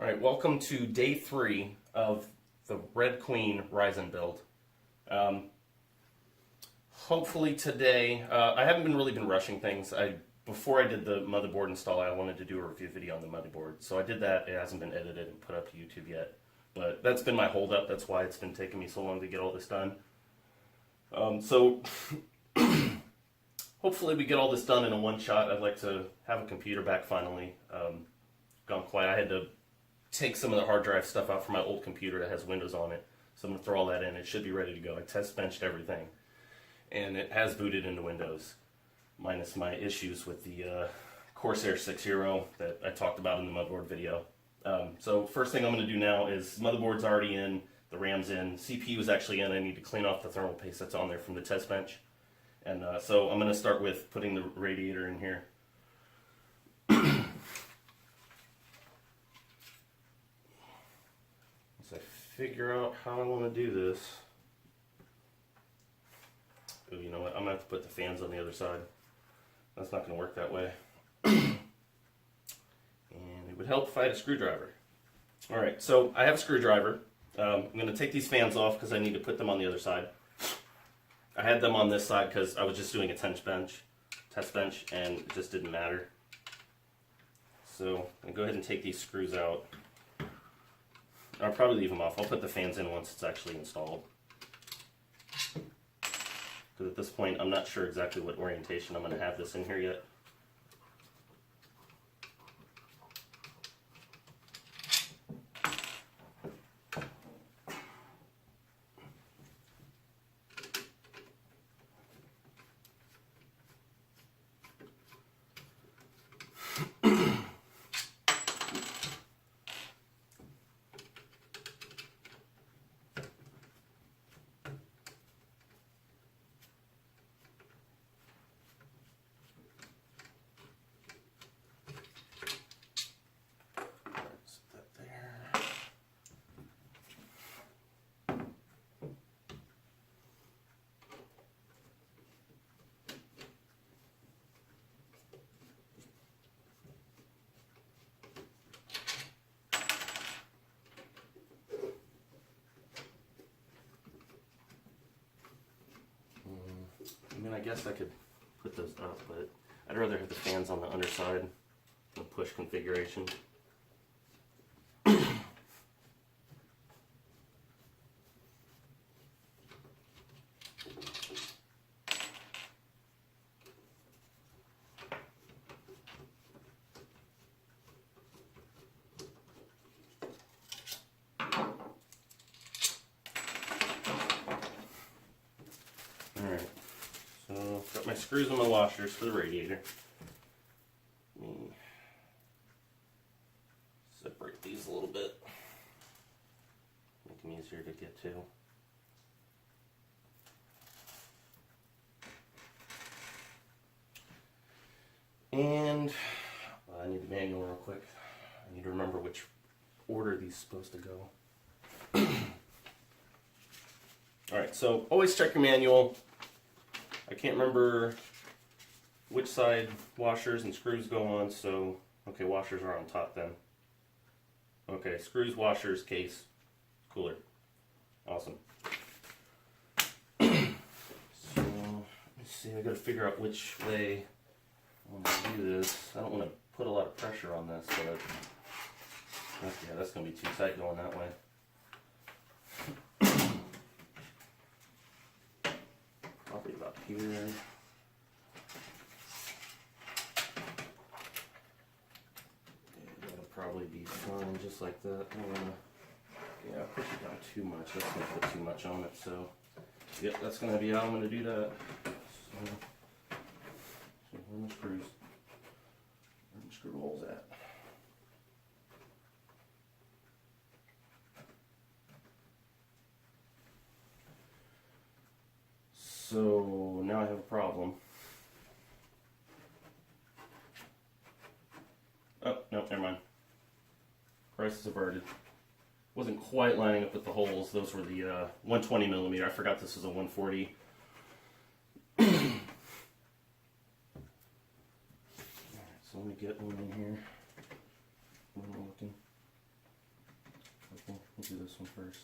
All right, welcome to day 3 of the Red Queen Ryzen build. Hopefully today, I haven't really been rushing things. Before I did the motherboard install, I wanted to do a review video on the motherboard. So I did that. It hasn't been edited and put up to YouTube yet. But that's been my holdup. That's why it's been taking me so long to get all this done. So hopefully we get all this done in a one shot. I'd like to have a computer back finally. Gone quiet. I had to take some of the hard drive stuff out from my old computer that has Windows on it. So I'm going to throw all that in. It should be ready to go. I test benched everything. And it has booted into Windows, minus my issues with the Corsair 6.0 that I talked about in the motherboard video. So first thing I'm going to do now is motherboard's already in, the RAM's in, CPU is actually in. I need to clean off the thermal paste that's on there from the test bench. And so I'm going to start with putting the radiator in here. As I figure out how I want to do this. Oh, you know what? I'm going to have to put the fans on the other side. That's not going to work that way. And it would help if I had a screwdriver. Alright, so I have a screwdriver. I'm going to take these fans off because I need to put them on the other side. I had them on this side because I was just doing a test bench, and it just didn't matter. So I'll go ahead and take these screws out. I'll probably leave them off. I'll put the fans in once it's actually installed. Because at this point, I'm not sure exactly what orientation I'm going to have this in here yet. I mean, I guess I could put those up, but I'd rather have the fans on the underside, the push configuration. Alright. So, got my screws and my washers for the radiator. Let me separate these a little bit. Make them easier to get to. And I need the manual real quick. I need to remember which order these are supposed to go. Alright, so always check your manual. I can't remember which side washers and screws go on, so, okay, washers are on top then. Okay, screws, washers, case, cooler. Awesome. So, let me see, I gotta figure out which way I want to do this. I don't want to put a lot of pressure on this, but yeah, that's gonna be too tight going that way. Probably about here. Yeah, that'll probably be fine, just like that. I don't wanna, yeah, push it down too much. That's gonna put too much on it. So, yep, that's gonna be how I'm gonna do that. So where are the screws? Where are the screw holes at? So now I have a problem. Oh, no, never mind. Price is averted. Wasn't quite lining up with the holes. Those were the 120 millimeter. I forgot this was a 140. So let me get one in here. What am I looking? We'll do this one first.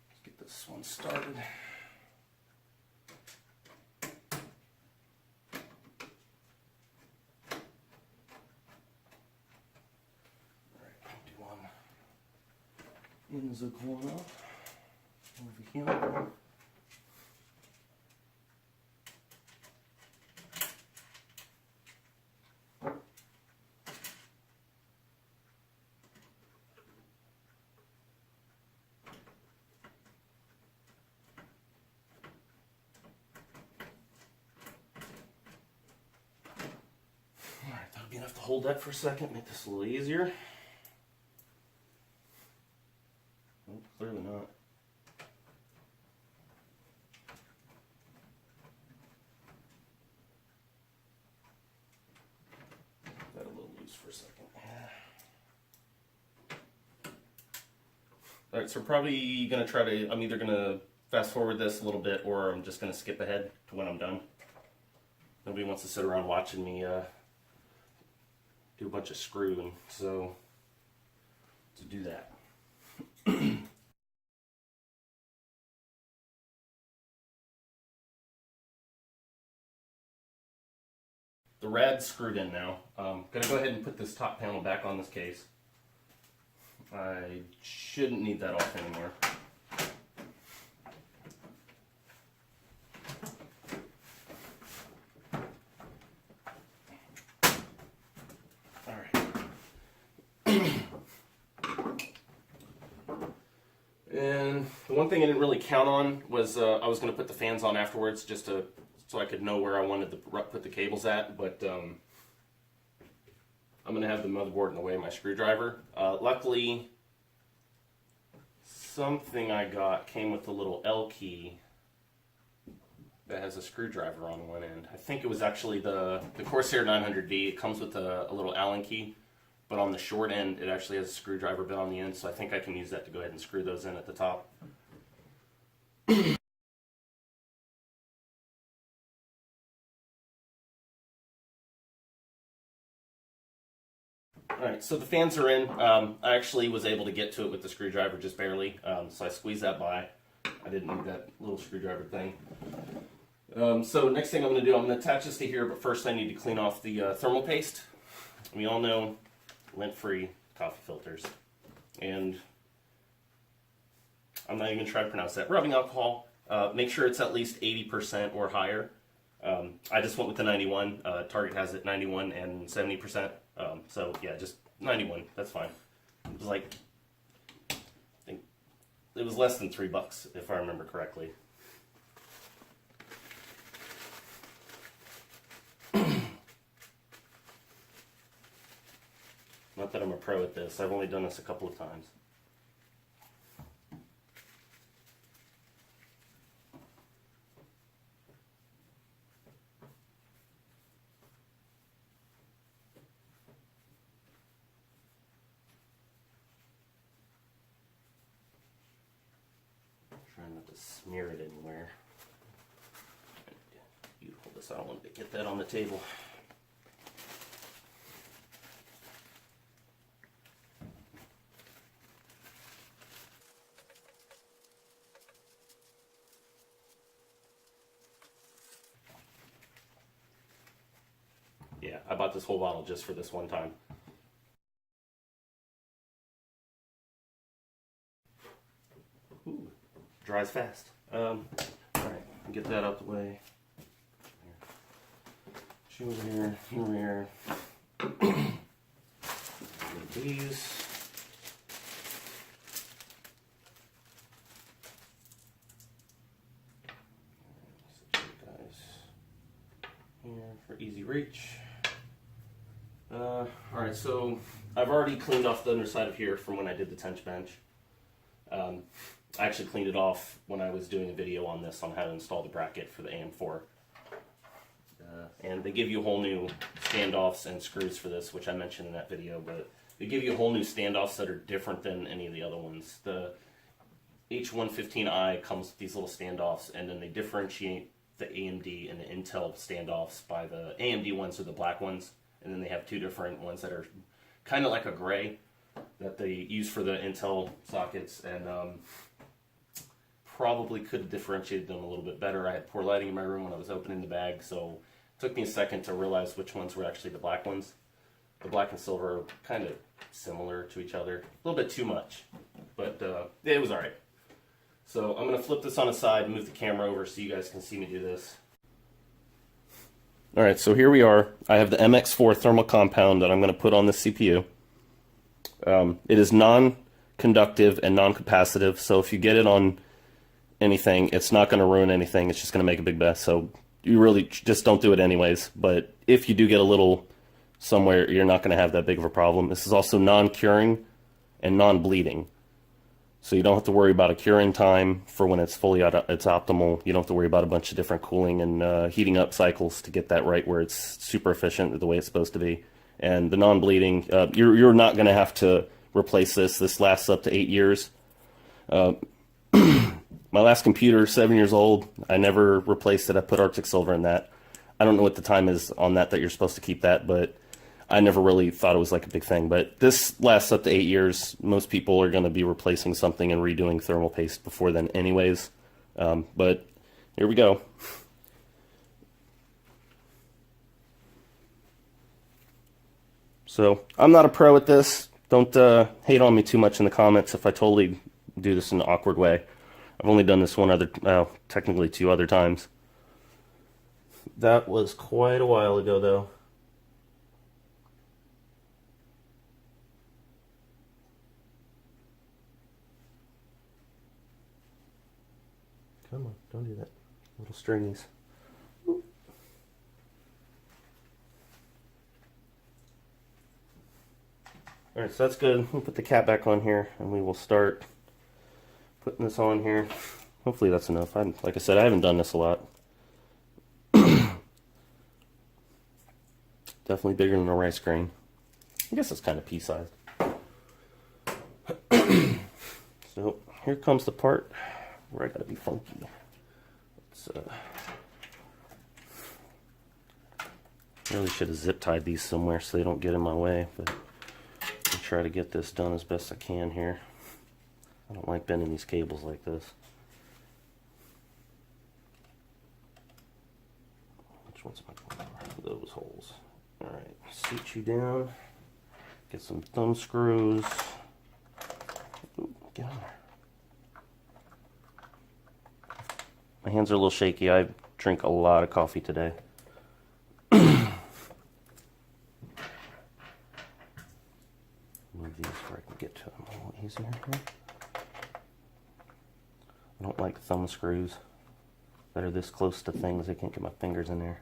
Let's get this one started. In the corner over here. Alright, that'll be enough to hold that for a second, make this a little easier. Clearly not. That a little loose for a second. Alright, so we're probably going to try to, I'm either going to fast forward this a little bit or I'm just going to skip ahead to when I'm done. Nobody wants to sit around watching me do a bunch of screwing, so to do that. The rad's screwed in now. I'm going to go ahead and put this top panel back on this case. I shouldn't need that off anymore. Alright. And the one thing I didn't really count on was I was going to put the fans on afterwards just to so I could know where I wanted to put the cables at, but I'm going to have the motherboard in the way of my screwdriver. Luckily, something I got came with a little L key that has a screwdriver on one end. I think it was actually the Corsair 900D. It comes with a little Allen key, but on the short end, it actually has a screwdriver bit on the end, so I think I can use that to go ahead and screw those in at the top. Alright, so the fans are in. I actually was able to get to it with the screwdriver just barely, so I squeezed that by. I didn't need that little screwdriver thing. So next thing I'm going to do, I'm going to attach this to here, but first I need to clean off the thermal paste. We all know lint-free coffee filters. And I'm not even going to try to pronounce that. Rubbing alcohol, make sure it's at least 80% or higher. I just went with the 91. Target has it 91 and 70%. So yeah, just 91. That's fine. It was like, I think it was less than $3 if I remember correctly. Not that I'm a pro at this. I've only done this a couple of times. Trying not to smear it anywhere. You hold this. I don't want to get that on the table. Yeah, I bought this whole bottle just for this one time. Ooh, dries fast. Alright, get that out the way. Shoe over here, over here. These. Set you guys here for easy reach. Alright, so I've already cleaned off the underside of here from when I did the tension bench. I actually cleaned it off when I was doing a video on this on how to install the bracket for the AM4. And they give you a whole new standoffs and screws for this, which I mentioned in that video, but they give you a whole new standoffs that are different than any of the other ones. The H115i comes with these little standoffs, and then they differentiate the AMD and the Intel standoffs by the AMD ones are the black ones, and then they have two different ones that are kind of like a gray that they use for the Intel sockets, and probably could have differentiated them a little bit better. I had poor lighting in my room when I was opening the bag, so it took me a second to realize which ones were actually the black ones. The black and silver are kind of similar to each other, a little bit too much, but it was all right. So I'm going to flip this on its side and move the camera over so you guys can see me do this. All right, so here we are. I have the MX4 thermal compound that I'm going to put on the CPU. It is non-conductive and non-capacitive, so if you get it on anything, it's not going to ruin anything. It's just going to make a big mess, so you really just don't do it anyways. But if you do get a little somewhere, you're not going to have that big of a problem. This is also non-curing and non-bleeding, so you don't have to worry about a curing time for when it's fully at its optimal. You don't have to worry about a bunch of different cooling and heating up cycles to get that right where it's super efficient the way it's supposed to be. And the non-bleeding, you're not going to have to replace this. This lasts up to 8 years. My last computer, 7 years old, I never replaced it. I put Arctic Silver in that. I don't know what the time is on that you're supposed to keep that, but I never really thought it was like a big thing. But this lasts up to 8 years. Most people are going to be replacing something and redoing thermal paste before then anyways. But here we go. So I'm not a pro at this. Don't hate on me too much in the comments if I totally do this in an awkward way. I've only done this one other, well, technically 2 other times. That was quite a while ago, though. Come on, don't do that. Little stringies. Alright, so that's good. We'll put the cap back on here, and we will start putting this on here. Hopefully that's enough. Like I said, I haven't done this a lot. Definitely bigger than a rice grain. I guess it's kind of pea-sized. So here comes the part where I gotta be funky. Let's, really should have zip tied these somewhere so they don't get in my way, but I'll try to get this done as best I can here. I don't like bending these cables like this. Which ones am I going for? Those holes. Alright, seat you down. Get some thumb screws. Ooh, get on there. My hands are a little shaky. I drink a lot of coffee today. Move these where I can get to them a little easier here. I don't like thumb screws that are this close to things. I can't get my fingers in there.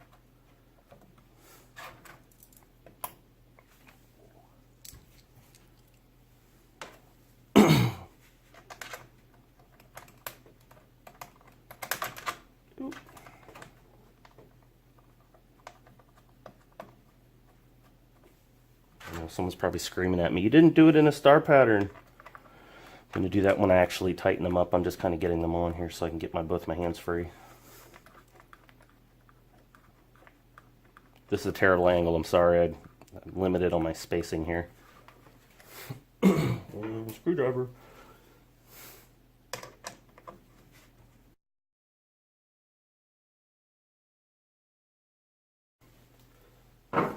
Someone's probably screaming at me, "You didn't do it in a star pattern." I'm going to do that when I actually tighten them up. I'm just kind of getting them on here so I can get both my hands free. This is a terrible angle. I'm sorry. I'm limited on my spacing here. Screwdriver.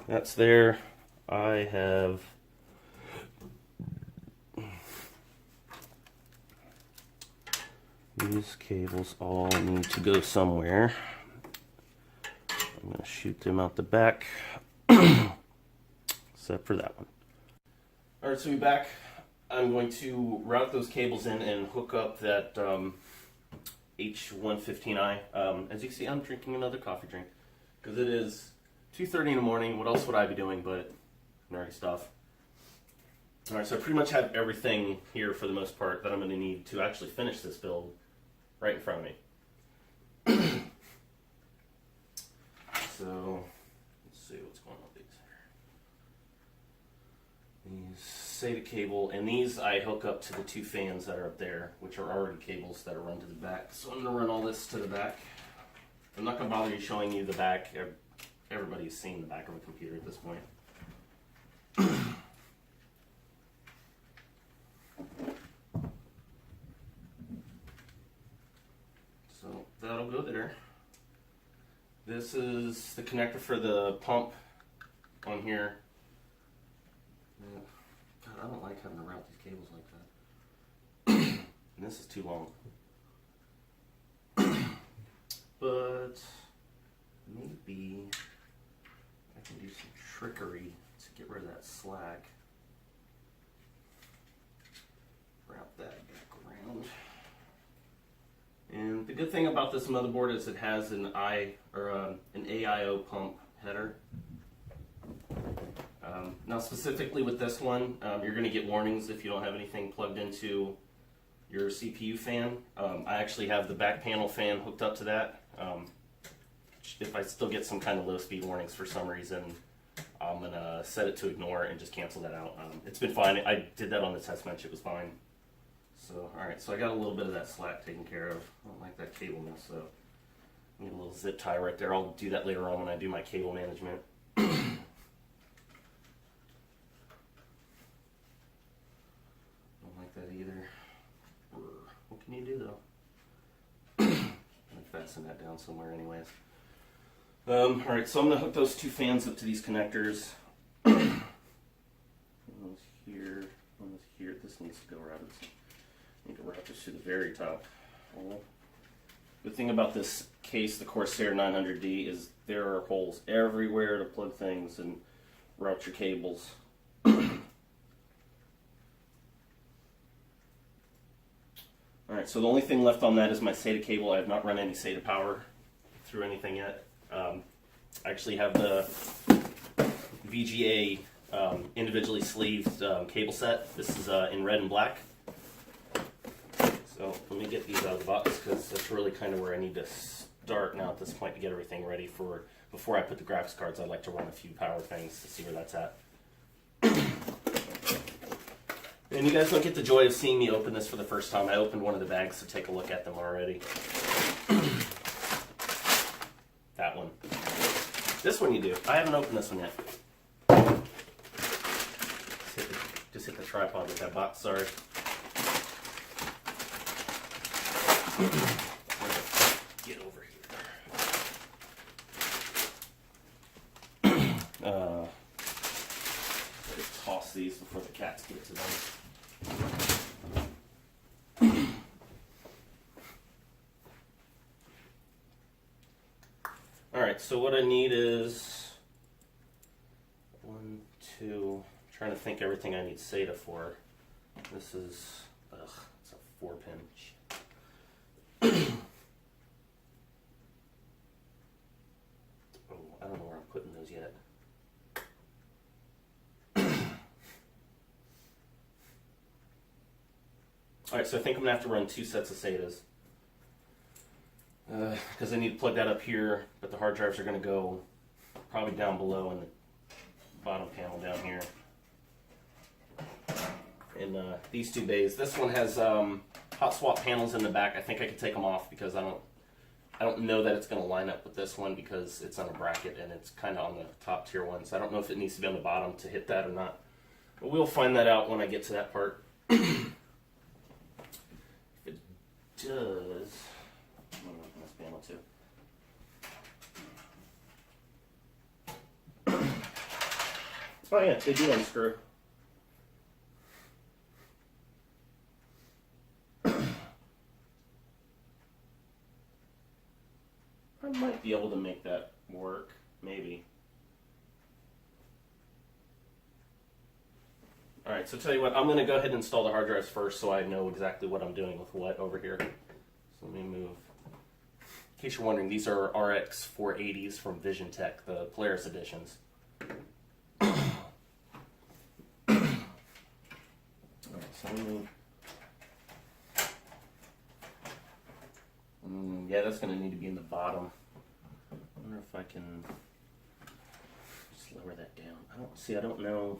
That's there. I have these cables all need to go somewhere. I'm going to shoot them out the back, except for that one. Alright, so we're back. I'm going to route those cables in and hook up that H115i. As you can see, I'm drinking another coffee drink because it is 2:30 in the morning. What else would I be doing but nerdy stuff? Alright, so I pretty much have everything here for the most part that I'm going to need to actually finish this build right in front of me. So, let's see what's going on with these. These SATA cable, and these I hook up to the 2 fans that are up there, which are already cables that are run to the back. So I'm going to run all this to the back. I'm not going to bother you showing you the back. Everybody's seen the back of a computer at this point. So that'll go there. This is the connector for the pump on here. God, I don't like having to route these cables like that. And this is too long. But maybe I can do some trickery to get rid of that slack. Wrap that back around. And the good thing about this motherboard is it has an an AIO pump header. Now specifically with this one, you're going to get warnings if you don't have anything plugged into your CPU fan. I actually have the back panel fan hooked up to that. If I still get some kind of low speed warnings for some reason, I'm going to set it to ignore and just cancel that out. It's been fine. I did that on the test bench. It was fine. So, alright, so I got a little bit of that slack taken care of. I don't like that cable mess, so I need a little zip tie right there. I'll do that later on when I do my cable management. Don't like that either. What can you do though? I'm gonna fasten that down somewhere anyways. Alright, so I'm gonna hook those two fans up to these connectors. One's here, one's here. This needs to go around. I need to wrap this to the very top. The thing about this case, the Corsair 900D, is there are holes everywhere to plug things and route your cables. Alright, so the only thing left on that is my SATA cable. I have not run any SATA power through anything yet. I actually have the VGA individually sleeved cable set. This is in red and black. So let me get these out of the box because that's really kind of where I need to start now at this point to get everything ready for, before I put the graphics cards, I'd like to run a few power things to see where that's at. And you guys don't get the joy of seeing me open this for the first time. I opened one of the bags to take a look at them already. That one. This one you do. I haven't opened this one yet. Just hit the tripod with that box, sorry. Get over here. Better toss these before the cats get to them. Alright, so what I need is 1, 2, I'm trying to think everything I need SATA for. This is, it's a 4-pin. Oh, I don't know where I'm putting those yet. Alright, so I think I'm going to have to run 2 sets of SATAs. Because I need to plug that up here, but the hard drives are going to go probably down below in the bottom panel down here. In these 2 bays. This one has hot swap panels in the back. I think I could take them off because I don't know that it's going to line up with this one because it's on a bracket and it's kind of on the top tier one. So I don't know if it needs to be on the bottom to hit that or not. But we'll find that out when I get to that part. If it does, I'm going to open this panel too. Oh yeah, they do unscrew. I might be able to make that work, maybe. Alright, so tell you what, I'm going to go ahead and install the hard drives first so I know exactly what I'm doing with what over here. So let me move. In case you're wondering, these are RX 480s from Vision Tech, the Polaris editions. Alright, so let me... yeah, that's going to need to be in the bottom. I wonder if I can just lower that down. I don't know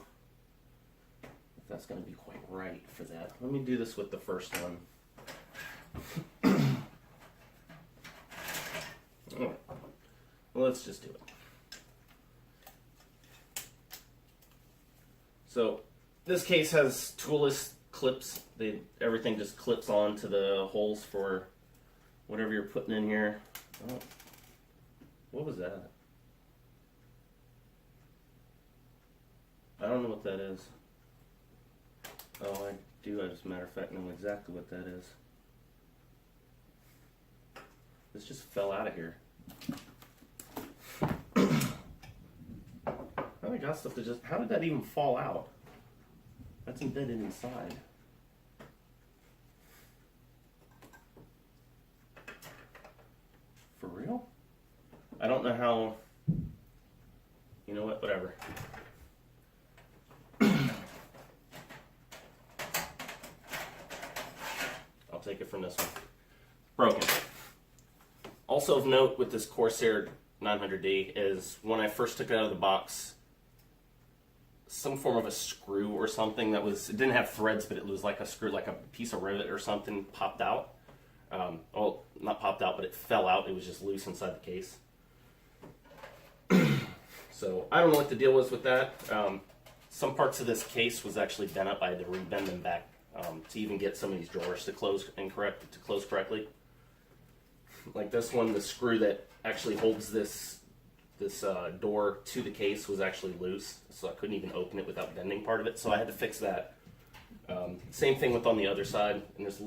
if that's going to be quite right for that. Let me do this with the first one. Alright. let's just do it. So this case has toolless clips. Everything just clips on to the holes for whatever you're putting in here. Oh, what was that? I don't know what that is. Oh, I do, as a matter of fact, know exactly what that is. This just fell out of here. I got stuff to just... How did that even fall out? That's embedded inside. For real? I don't know how... You know what? Whatever. I'll take it from this one. Broken. Also of note with this Corsair 900D is when I first took it out of the box, some form of a screw or something that was, it didn't have threads, but it was like a screw, like a piece of rivet or something popped out. Well, not popped out, but it fell out. It was just loose inside the case. So I don't know what the deal was with that. Some parts of this case was actually bent up. I had to rebend them back to even get some of these drawers to close correctly. Like this one, the screw that actually holds this door to the case was actually loose, so I couldn't even open it without bending part of it. So I had to fix that. Same thing with on the other side, and there's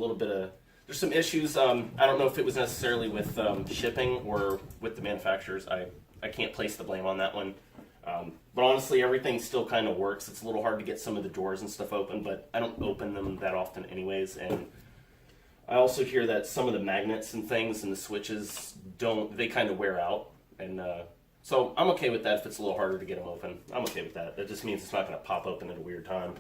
some issues. I don't know if it was necessarily with shipping or with the manufacturers. I can't place the blame on that one. But honestly, everything still kind of works. It's a little hard to get some of the drawers and stuff open, but I don't open them that often anyways. And I also hear that some of the magnets and things and the switches they kind of wear out. And so I'm okay with that if it's a little harder to get them open. I'm okay with that. That just means it's not going to pop open at a weird time.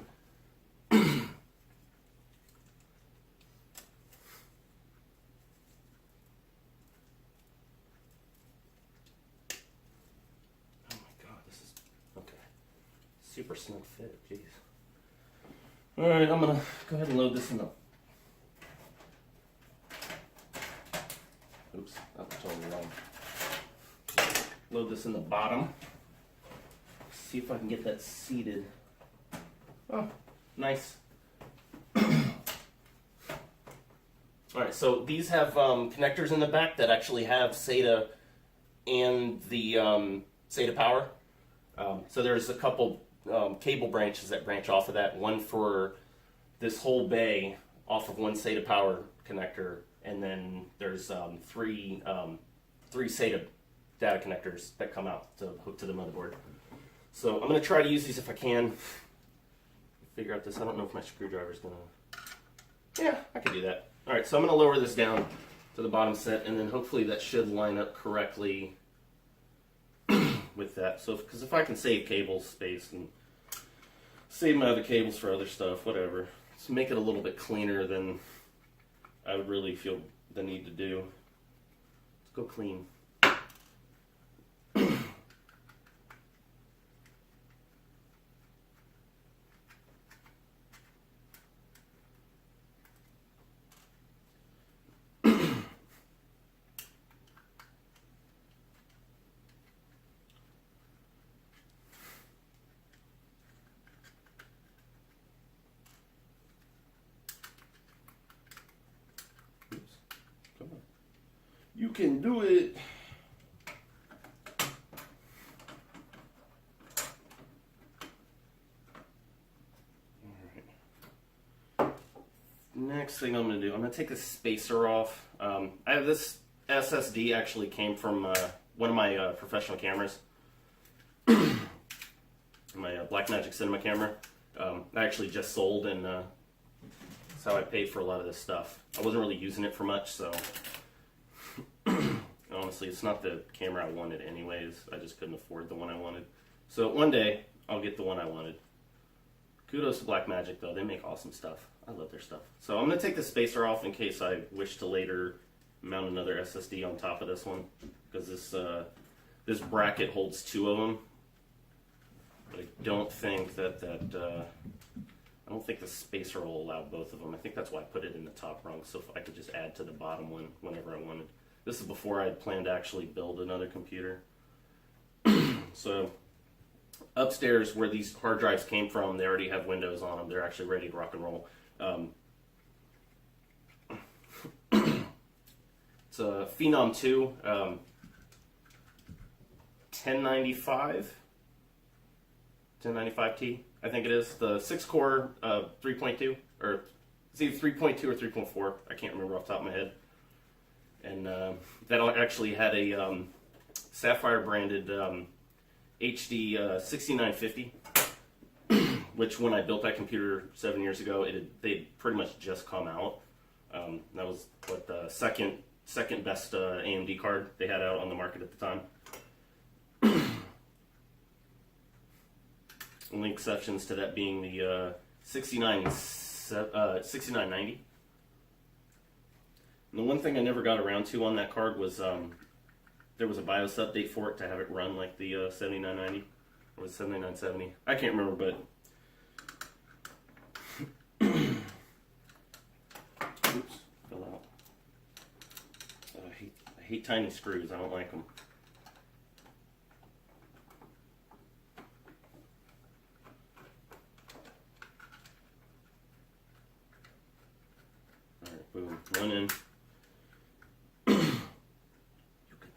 Super snug fit, jeez. Alright, I'm gonna go ahead and load this in the... Oops, that was totally wrong. Load this in the bottom. See if I can get that seated. Oh, nice. Alright, so these have connectors in the back that actually have SATA and the SATA power. So there's a couple cable branches that branch off of that. One for this whole bay off of one SATA power connector, and then there's three SATA data connectors that come out to hook to the motherboard. So I'm going to try to use these if I can. Figure out this. I don't know if my screwdriver's going to... Yeah, I can do that. Alright, so I'm going to lower this down to the bottom set, and then hopefully that should line up correctly with that. So, because if I can save cable space and save my other cables for other stuff, whatever, just make it a little bit cleaner than I would really feel the need to do. Let's go clean. You can do it. Alright. Next thing I'm going to do, I'm going to take the spacer off. I have this SSD actually came from one of my professional cameras. My Blackmagic Cinema camera. I actually just sold, and that's how I paid for a lot of this stuff. I wasn't really using it for much, so... Honestly, it's not the camera I wanted anyways. I just couldn't afford the one I wanted. So one day, I'll get the one I wanted. Kudos to Blackmagic, though. They make awesome stuff. I love their stuff. So I'm going to take the spacer off in case I wish to later mount another SSD on top of this one. Because this bracket holds two of them. But I don't think I don't think the spacer will allow both of them. I think that's why I put it in the top rung, so I could just add to the bottom one whenever I wanted. This is before I had planned to actually build another computer. So upstairs where these hard drives came from, they already have Windows on them. They're actually ready to rock and roll. It's a Phenom 2, 1095T, I think it is. The 6-core 3.2, or it's either 3.2 or 3.4. I can't remember off the top of my head. And that actually had a Sapphire branded HD 6950, which when I built that computer 7 years ago, they'd pretty much just come out. That was what the second best AMD card they had out on the market at the time. Only exceptions to that being the 6990. And the one thing I never got around to on that card was there was a BIOS update for it to have it run like the 7990 or the 7970. I can't remember, but oops, fell out. I hate tiny screws. I don't like them. All right, boom, one in.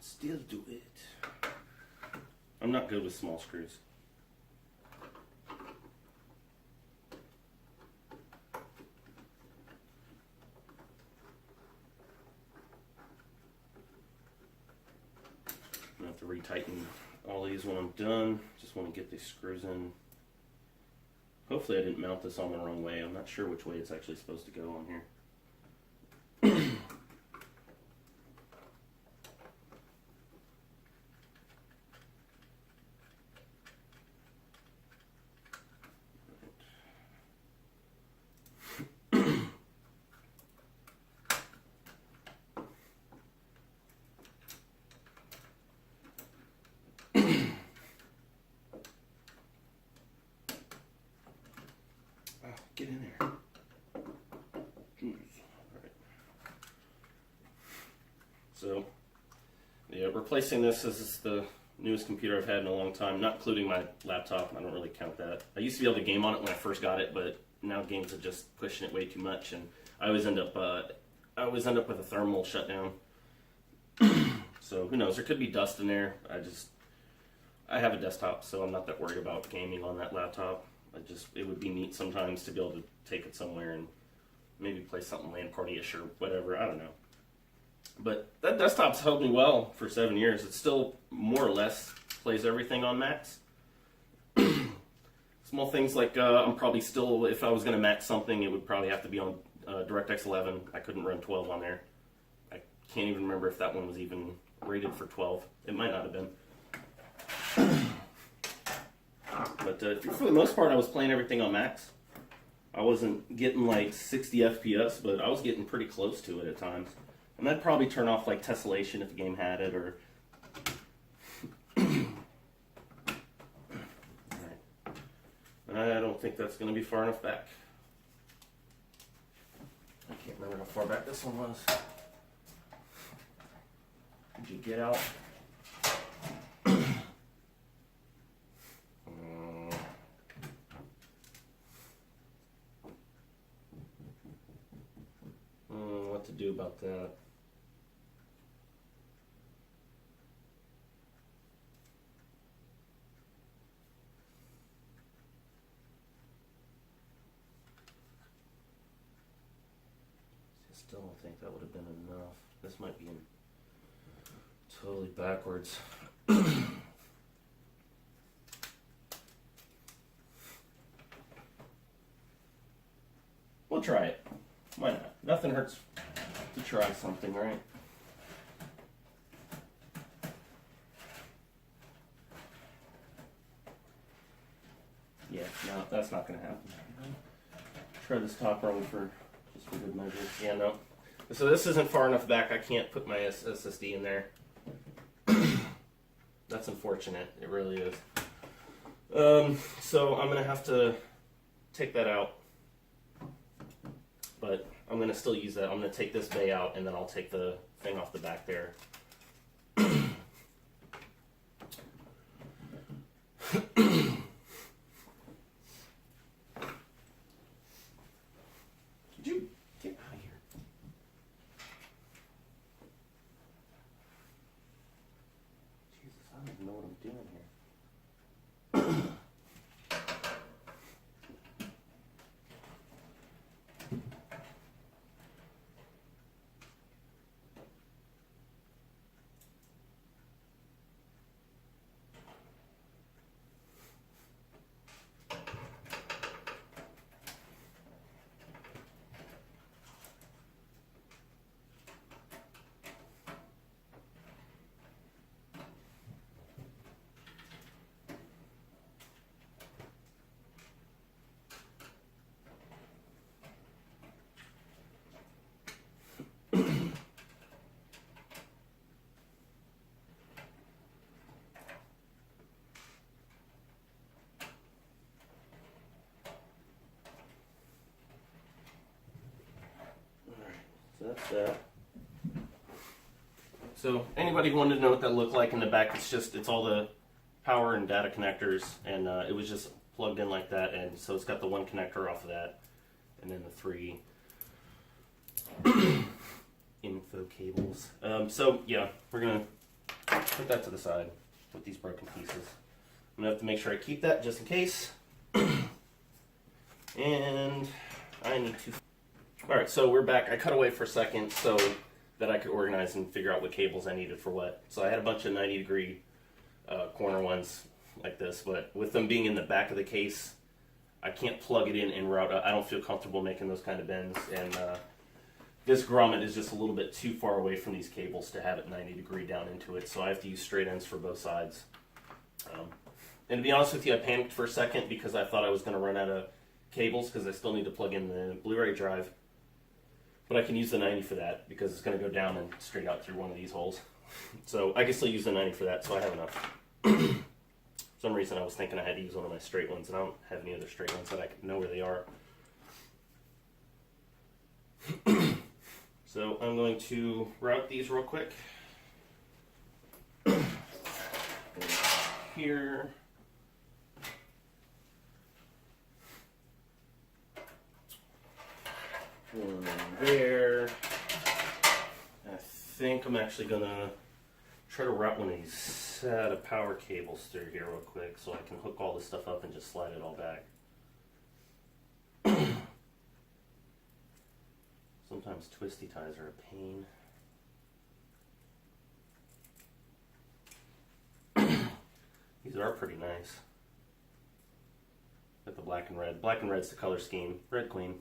Still do it. I'm not good with small screws. I'm gonna have to retighten all these when I'm done. Just want to get these screws in. Hopefully I didn't mount this on the wrong way. I'm not sure which way it's actually supposed to go on here. Get in there. Jeez. All right. So, yeah, replacing this is the newest computer I've had in a long time, not including my laptop. I don't really count that. I used to be able to game on it when I first got it, but now games are just pushing it way too much, and I always end up with a thermal shutdown. So who knows? There could be dust in there. I have a desktop, so I'm not that worried about gaming on that laptop. It would be neat sometimes to be able to take it somewhere and maybe play something LAN party-ish or whatever. I don't know. But that desktop's held me well for 7 years. It still more or less plays everything on Macs. Small things like I'm probably still, if I was going to Mac something, it would probably have to be on DirectX 11. I couldn't run 12 on there. I can't even remember if that one was even rated for 12. It might not have been. But for the most part, I was playing everything on Macs. I wasn't getting like 60 FPS, but I was getting pretty close to it at times. And I'd probably turn off like tessellation if the game had it, or... Alright. I don't think that's going to be far enough back. I can't remember how far back this one was. Did you get out? What to do about that? I still don't think that would have been enough. This might be totally backwards. We'll try it. Why not? Nothing hurts to try something, right? Yeah, no, that's not going to happen. Try this top rung just for good measure. Yeah, no. So this isn't far enough back. I can't put my SSD in there. That's unfortunate. It really is. So I'm going to have to take that out. But I'm going to still use that. I'm going to take this bay out, and then I'll take the thing off the back there. Did you get out of here? Jesus, I don't even know what I'm doing here. So that's that. So anybody who wanted to know what that looked like in the back, it's all the power and data connectors, and it was just plugged in like that, and so it's got the one connector off of that, and then the 3 info cables. So yeah, we're gonna put that to the side with these broken pieces. I'm gonna have to make sure I keep that just in case. And I need to. Alright, so we're back. I cut away for a second so that I could organize and figure out what cables I needed for what. So I had a bunch of 90-degree corner ones like this, but with them being in the back of the case, I can't plug it in and route. I don't feel comfortable making those kind of bends, and this grommet is just a little bit too far away from these cables to have it 90-degree down into it, so I have to use straight ends for both sides. And to be honest with you, I panicked for a second because I thought I was going to run out of cables because I still need to plug in the Blu-ray drive. But I can use the 90 for that because it's going to go down and straight out through one of these holes. So I can still use the 90 for that, so I have enough. For some reason I was thinking I had to use one of my straight ones, and I don't have any other straight ones that I know where they are. So I'm going to route these real quick. Here. One there. I think I'm actually gonna try to route one of these set of power cables through here real quick so I can hook all this stuff up and just slide it all back. Sometimes twisty ties are a pain. These are pretty nice. Got the black and red. Black and red's the color scheme. Red Queen.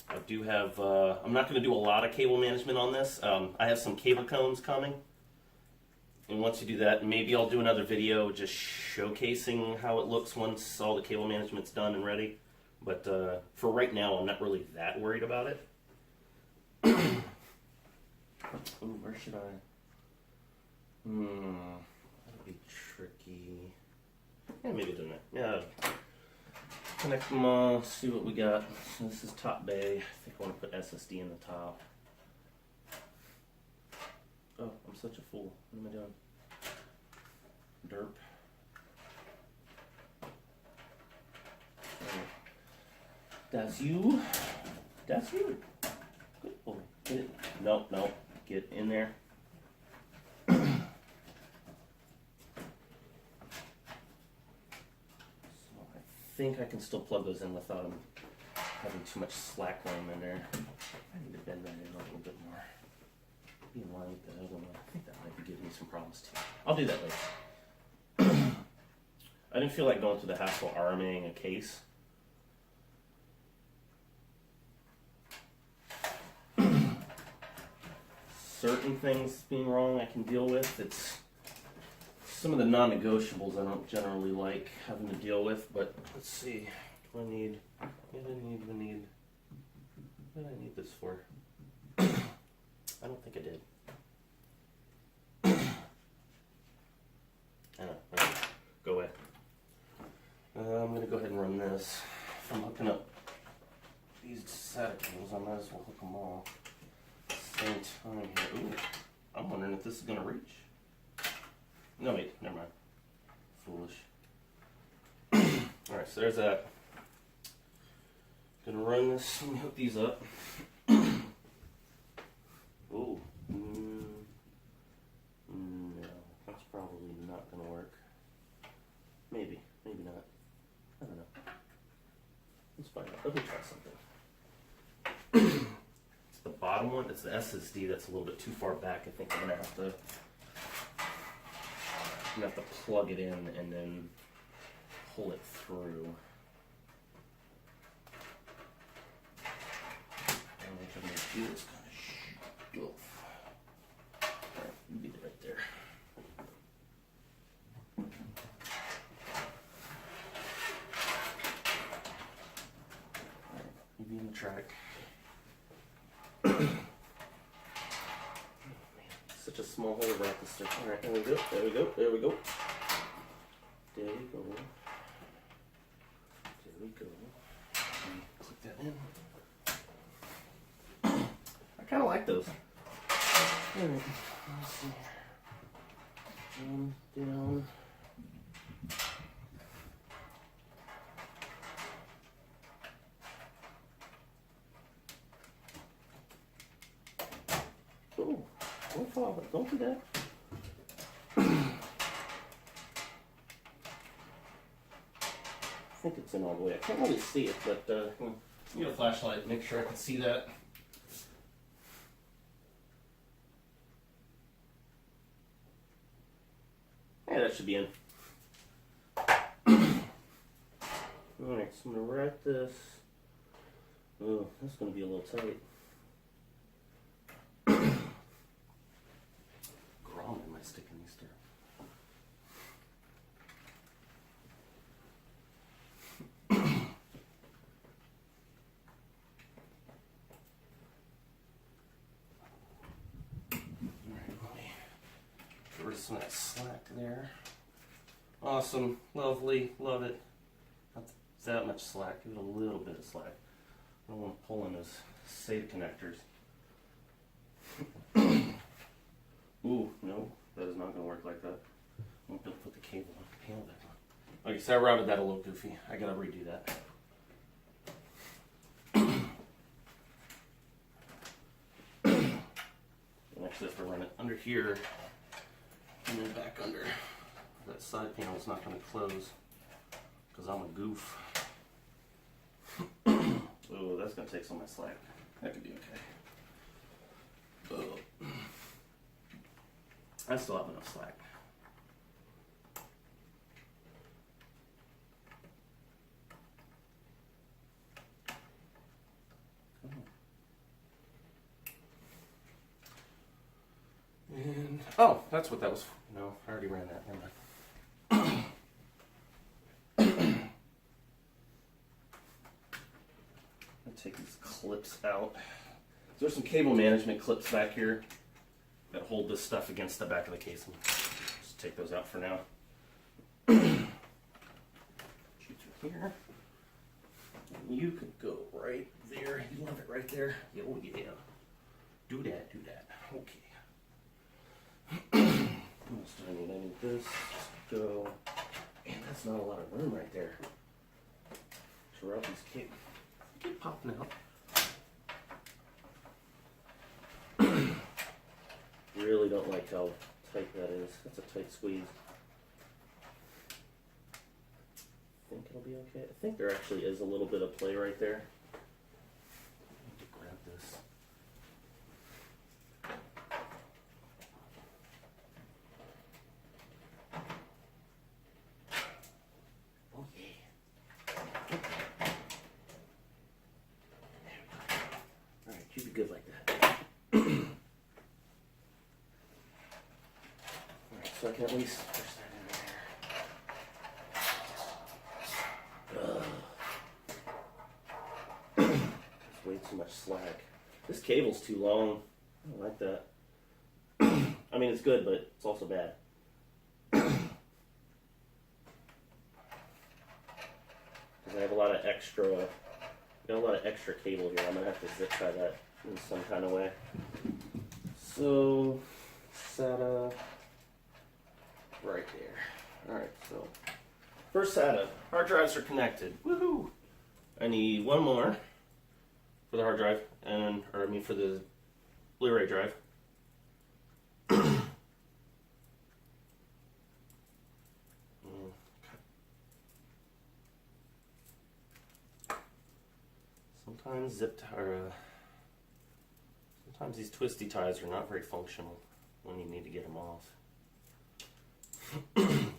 I do have, I'm not going to do a lot of cable management on this. I have some cable cones coming. And once you do that, maybe I'll do another video just showcasing how it looks once all the cable management's done and ready. But for right now, I'm not really that worried about it. Ooh, where should I? That'd be tricky. Yeah, maybe do that. Yeah. Connect them all, see what we got. So this is top bay. I think I want to put SSD in the top. Oh, I'm such a fool. What am I doing? Derp. That's you. That's you. Good boy. Get it. Nope, nope. Get in there. I think I can still plug those in without them having too much slack room in there. I need to bend that in a little bit more. Be in line with the other one. I think that might be giving me some problems too. I'll do that later. I didn't feel like going through the hassle arming a case. Certain things being wrong I can deal with. It's some of the non-negotiables I don't generally like having to deal with, but let's see. What do I need? What do I need this for? I don't think I did. I know. Right. Go away. I'm going to go ahead and run this. If I'm hooking up these SATA cables, I might as well hook them all at the same time here. Ooh, I'm wondering if this is going to reach. No, wait, never mind. Foolish. Alright, so there's that. Gonna run this. Let me hook these up. Oh, no, that's probably not gonna work. Maybe, maybe not. I don't know. Let's find out. Let me try something. It's the bottom one. It's the SSD that's a little bit too far back. I think I'm gonna have to plug it in and then pull it through. I don't know if I'm gonna do this kind of stuff. Alright, leave it right there. Alright, maybe in the track. Such a small hole to wrap this stuff. Alright, there we go, there we go, there we go. There we go. There we go. Click that in. I kind of like those. Alright, let's see. Down. Oh, don't fall, don't do that. I think it's in all the way. I can't really see it, but get a flashlight, make sure I can see that. Yeah, that should be in. Alright, so I'm going to wrap this. Oh, that's going to be a little tight. Grom in my stick in these there. Some of that slack there. Awesome, lovely, love it. Not that much slack, give it a little bit of slack. I don't want to pull in those SATA connectors. Ooh, no, that is not going to work like that. I won't be able to put the cable on, the panel back on. Okay, so I routed that a little goofy. I gotta redo that. And actually, if I run it under here, and then back under, that side panel is not going to close because I'm a goof. Oh, that's going to take some of my slack. That could be okay. Oh. I still have enough slack. And, oh, that's what that was for. No, I already ran that. Never mind. I'll take these clips out. There's some cable management clips back here that hold this stuff against the back of the case. Just take those out for now. Shoot through here. And you could go right there. You love it right there. Oh yeah. Do that, do that. Okay. What else do I need? I need this to go. Man, that's not a lot of room right there to route these cables. Keep popping out. Really don't like how tight that is. That's a tight squeeze. I think it'll be okay. I think there actually is a little bit of play right there. I need to grab this. Good like that. Alright, so I can at least push that in there. There's way too much slack. This cable's too long. I don't like that. I mean, it's good, but it's also bad. Because I have a lot of extra cable here. I'm gonna have to zip tie that in some kind of way. So, SATA right there. Alright, so first SATA. Hard drives are connected. Woohoo! I need one more for the hard drive, for the Blu-ray drive. Sometimes these twisty ties are not very functional when you need to get them off. I'm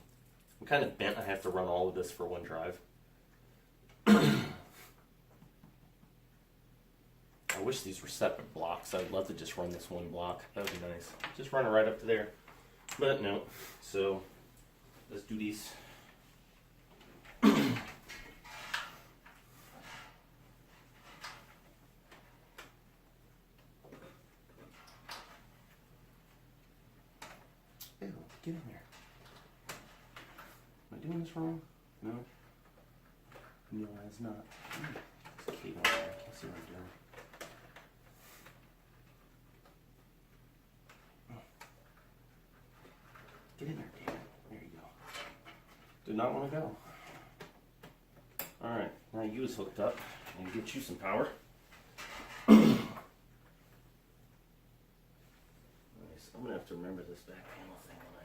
kind of bent. I have to run all of this for one drive. I wish these were separate blocks. I'd love to just run this one block. That would be nice. Just run it right up to there. But no. So let's do these. Ew, get in there. Am I doing this wrong? No? No, it's not. There's a cable on there. I can't see what I'm doing. Get in there, David. There you go. Did not want to go. Alright, now you is hooked up and get you some power. Nice. I'm going to have to remember this back panel thing when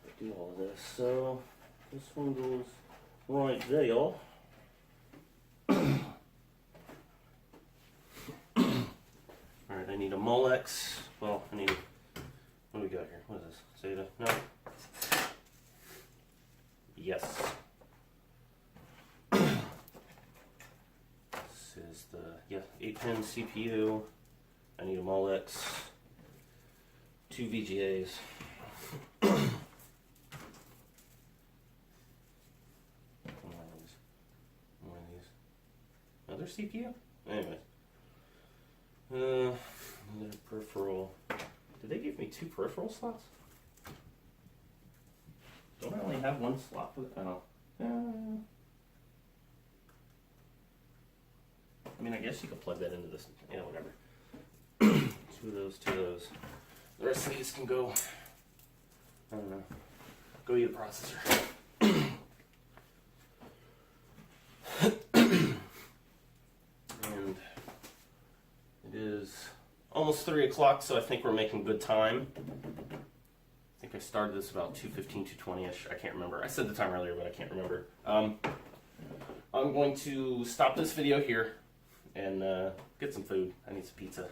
I do all this. So, this one goes right there. Alright, I need a Molex. Well, I need a... What do we got here? What is this? SATA? No. Yes. This is the 8-pin CPU. I need a Molex. 2 VGAs. More of these. Another CPU? Anyways. Another peripheral. Did they give me 2 peripheral slots? Don't I only have one slot for the... Oh. I mean, I guess you could plug that into this. Yeah, whatever. 2 of those, 2 of those. The rest of these can go... I don't know. Go eat a processor. And it is almost 3 o'clock, so I think we're making good time. I think I started this about 2:15, 2:20-ish. I can't remember. I said the time earlier, but I can't remember. I'm going to stop this video here and get some food. I need some pizza.